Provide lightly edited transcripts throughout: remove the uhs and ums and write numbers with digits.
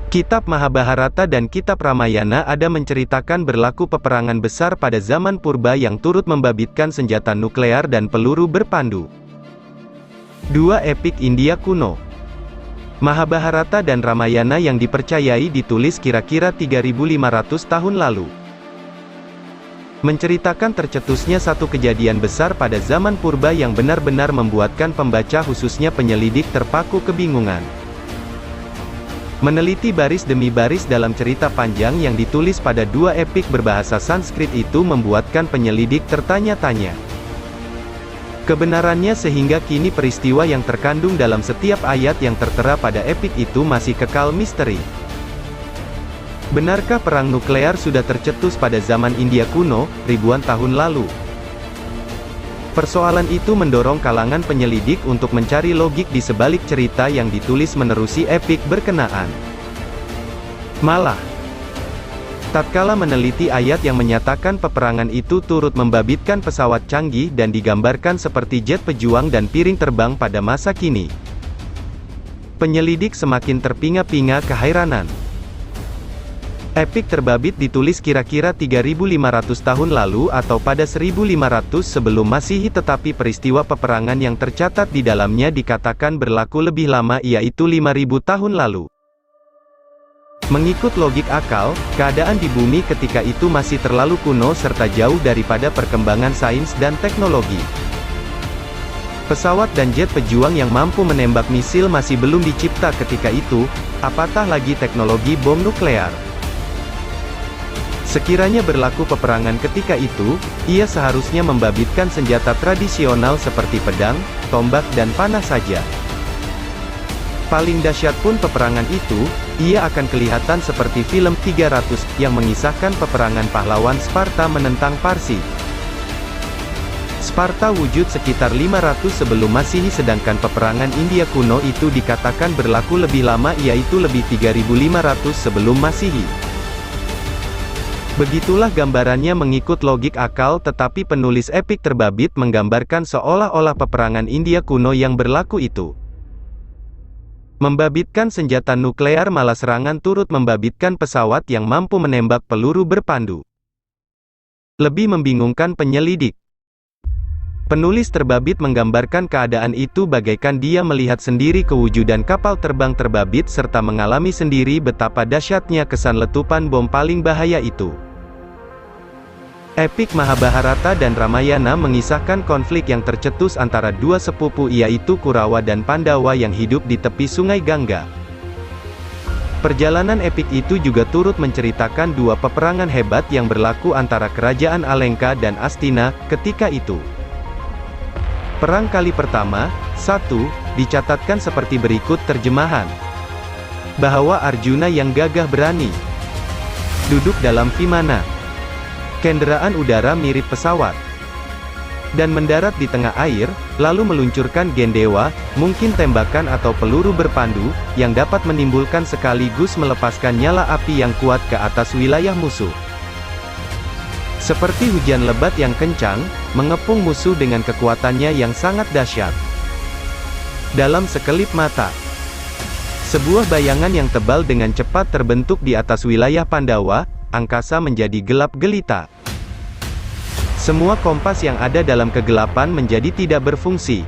Kitab Mahabharata dan Kitab Ramayana ada menceritakan berlaku peperangan besar pada zaman purba yang turut membabitkan senjata nuklear dan peluru berpandu. Dua epik India kuno. Mahabharata dan Ramayana yang dipercayai ditulis kira-kira 3.500 tahun lalu. Menceritakan tercetusnya satu kejadian besar pada zaman purba yang benar-benar membuatkan pembaca khususnya penyelidik terpaku kebingungan. Meneliti baris demi baris dalam cerita panjang yang ditulis pada dua epik berbahasa Sanskrit itu membuatkan penyelidik tertanya-tanya kebenarannya sehingga kini peristiwa yang terkandung dalam setiap ayat yang tertera pada epik itu masih kekal misteri. Benarkah perang nuklear sudah tercetus pada zaman India kuno, ribuan tahun lalu? Persoalan itu mendorong kalangan penyelidik untuk mencari logik di sebalik cerita yang ditulis menerusi epik berkenaan. Malah, tatkala meneliti ayat yang menyatakan peperangan itu turut membabitkan pesawat canggih dan digambarkan seperti jet pejuang dan piring terbang pada masa kini, penyelidik semakin terpinga-pinga kehairanan. Epik terbabit ditulis kira-kira 3.500 tahun lalu atau pada 1.500 sebelum Masehi, tetapi peristiwa peperangan yang tercatat di dalamnya dikatakan berlaku lebih lama, yaitu 5.000 tahun lalu. Mengikut logik akal, keadaan di bumi ketika itu masih terlalu kuno serta jauh daripada perkembangan sains dan teknologi. Pesawat dan jet pejuang yang mampu menembak misil masih belum dicipta ketika itu, apatah lagi teknologi bom nuklear. Sekiranya berlaku peperangan ketika itu, ia seharusnya membabitkan senjata tradisional seperti pedang, tombak dan panah saja. Paling dahsyat pun peperangan itu, ia akan kelihatan seperti film 300, yang mengisahkan peperangan pahlawan Sparta menentang Parsi. Sparta wujud sekitar 500 sebelum Masehi, sedangkan peperangan India kuno itu dikatakan berlaku lebih lama, yaitu lebih 3.500 sebelum Masehi. Begitulah gambarannya mengikut logik akal, tetapi penulis epik terbabit menggambarkan seolah-olah peperangan India kuno yang berlaku itu membabitkan senjata nuklear, malah serangan turut membabitkan pesawat yang mampu menembak peluru berpandu. Lebih membingungkan penyelidik, penulis terbabit menggambarkan keadaan itu bagaikan dia melihat sendiri kewujudan kapal terbang terbabit serta mengalami sendiri betapa dahsyatnya kesan letupan bom paling bahaya itu. Epik Mahabharata dan Ramayana mengisahkan konflik yang tercetus antara dua sepupu, yaitu Kurawa dan Pandawa yang hidup di tepi sungai Gangga. Perjalanan epik itu juga turut menceritakan dua peperangan hebat yang berlaku antara kerajaan Alengka dan Astina ketika itu. Perang kali pertama, 1, dicatatkan seperti berikut terjemahan. Bahwa Arjuna yang gagah berani duduk dalam vimana, kendaraan udara mirip pesawat, dan mendarat di tengah air, lalu meluncurkan gendewa, mungkin tembakan atau peluru berpandu, yang dapat menimbulkan sekaligus melepaskan nyala api yang kuat ke atas wilayah musuh. Seperti hujan lebat yang kencang, mengepung musuh dengan kekuatannya yang sangat dahsyat. Dalam sekelip mata, sebuah bayangan yang tebal dengan cepat terbentuk di atas wilayah Pandawa, angkasa menjadi gelap gelita. Semua kompas yang ada dalam kegelapan menjadi tidak berfungsi.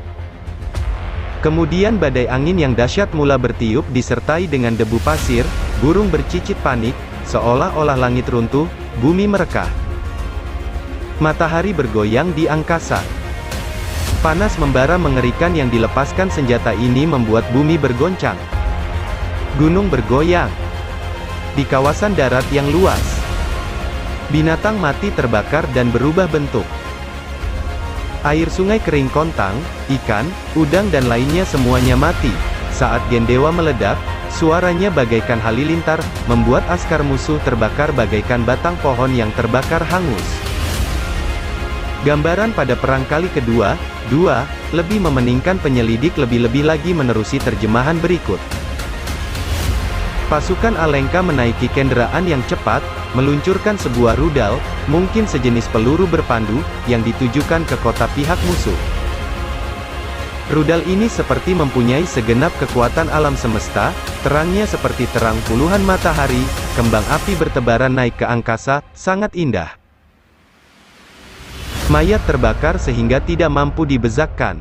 Kemudian badai angin yang dahsyat mula bertiup disertai dengan debu pasir, burung bercicit panik, seolah-olah langit runtuh, bumi merekah. Matahari bergoyang di angkasa. Panas membara mengerikan yang dilepaskan senjata ini membuat bumi bergoncang. Gunung bergoyang di kawasan darat yang luas. Binatang mati terbakar dan berubah bentuk. Air sungai kering kontang, ikan, udang dan lainnya semuanya mati. Saat gendewa meledak, suaranya bagaikan halilintar, membuat askar musuh terbakar bagaikan batang pohon yang terbakar hangus. Gambaran pada perang kali kedua, 2, lebih memeningkan penyelidik lebih-lebih lagi menerusi terjemahan berikut. Pasukan Alengka menaiki kendaraan yang cepat, meluncurkan sebuah rudal, mungkin sejenis peluru berpandu, yang ditujukan ke kota pihak musuh. Rudal ini seperti mempunyai segenap kekuatan alam semesta, terangnya seperti terang puluhan matahari, kembang api bertebaran naik ke angkasa, sangat indah. Mayat terbakar sehingga tidak mampu dibezakkan.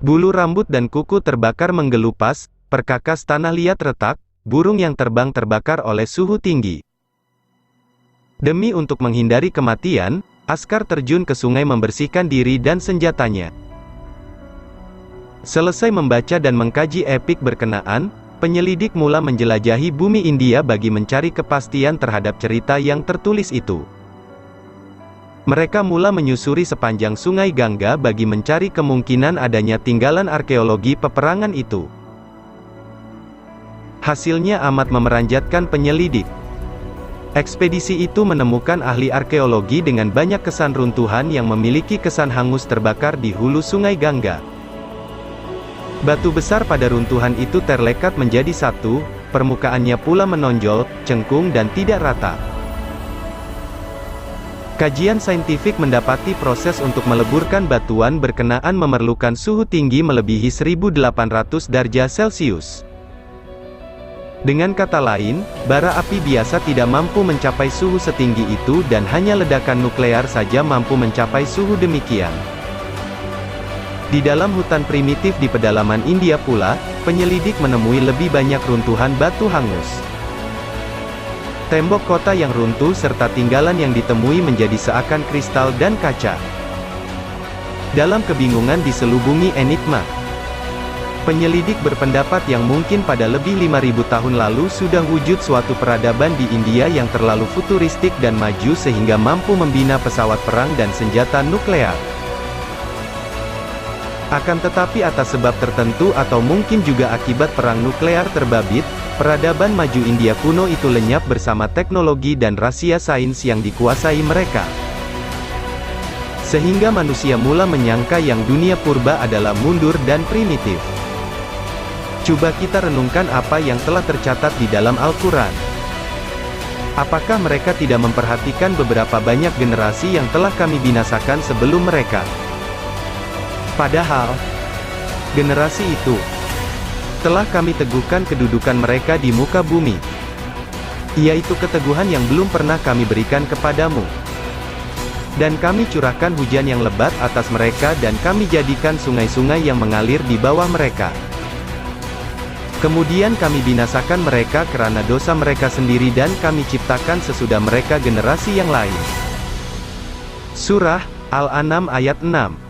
Bulu rambut dan kuku terbakar menggelupas, perkakas tanah liat retak, burung yang terbang terbakar oleh suhu tinggi. Demi untuk menghindari kematian, askar terjun ke sungai membersihkan diri dan senjatanya. Selesai membaca dan mengkaji epik berkenaan, penyelidik mula menjelajahi bumi India bagi mencari kepastian terhadap cerita yang tertulis itu. Mereka mula menyusuri sepanjang sungai Gangga bagi mencari kemungkinan adanya tinggalan arkeologi peperangan itu. Hasilnya amat memeranjatkan penyelidik. Ekspedisi itu menemukan ahli arkeologi dengan banyak kesan runtuhan yang memiliki kesan hangus terbakar di hulu sungai Gangga. Batu besar pada runtuhan itu terlekat menjadi satu, permukaannya pula menonjol, cengkung dan tidak rata. Kajian saintifik mendapati proses untuk meleburkan batuan berkenaan memerlukan suhu tinggi melebihi 1800 derajat Celcius. Dengan kata lain, bara api biasa tidak mampu mencapai suhu setinggi itu dan hanya ledakan nuklear saja mampu mencapai suhu demikian. Di dalam hutan primitif di pedalaman India pula, penyelidik menemui lebih banyak runtuhan batu hangus. Tembok kota yang runtuh serta tinggalan yang ditemui menjadi seakan kristal dan kaca. Dalam kebingungan diselubungi enigma. Penyelidik berpendapat yang mungkin pada lebih 5.000 tahun lalu sudah wujud suatu peradaban di India yang terlalu futuristik dan maju sehingga mampu membina pesawat perang dan senjata nuklear. Akan tetapi atas sebab tertentu atau mungkin juga akibat perang nuklear terbabit, peradaban maju India kuno itu lenyap bersama teknologi dan rahasia sains yang dikuasai mereka. Sehingga manusia mula menyangka yang dunia purba adalah mundur dan primitif. Coba kita renungkan apa yang telah tercatat di dalam Al-Quran. Apakah mereka tidak memperhatikan beberapa banyak generasi yang telah kami binasakan sebelum mereka? Padahal, generasi itu telah kami teguhkan kedudukan mereka di muka bumi, yaitu keteguhan yang belum pernah kami berikan kepadamu. Dan kami curahkan hujan yang lebat atas mereka dan kami jadikan sungai-sungai yang mengalir di bawah mereka. Kemudian kami binasakan mereka karena dosa mereka sendiri dan kami ciptakan sesudah mereka generasi yang lain. Surah Al-An'am ayat 6.